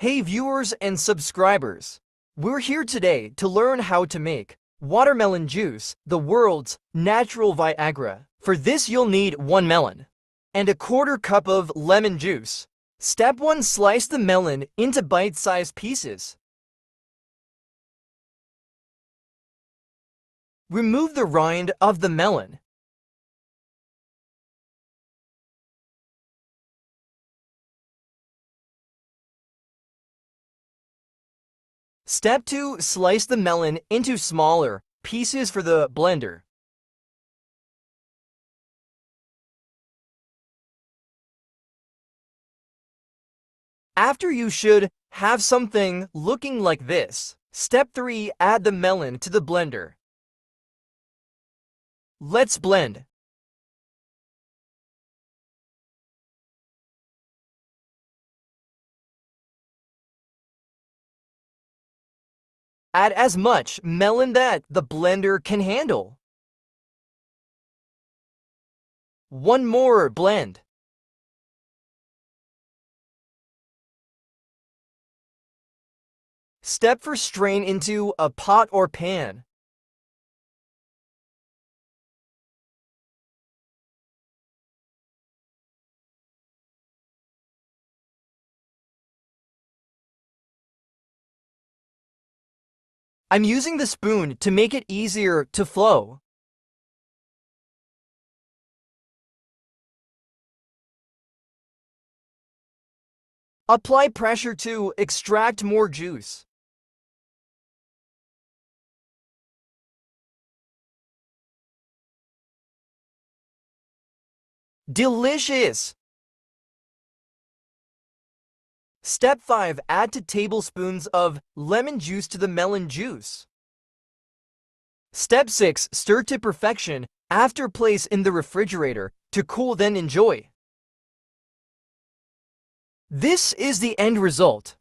Hey viewers and subscribers, we're here today to learn how to make watermelon juice, the world's natural Viagra. For this you'll need 1 melon and a quarter cup of lemon juice. Step 1. Slice the melon into bite-sized pieces. Remove the rind of the melon. Step 2. Slice the melon into smaller pieces for the blender. After you should have something looking like this. Step 3. Add the melon to the blender. Let's blend. Add as much melon that the blender can handle. One more blend. Step 4. Strain into a pot or pan. I'm using the spoon to make it easier to flow. Apply pressure to extract more juice. Delicious! Step 5. Add 2 tablespoons of lemon juice to the melon juice. Step 6. Stir to perfection. After, place in the refrigerator to cool, then enjoy. This is the end result.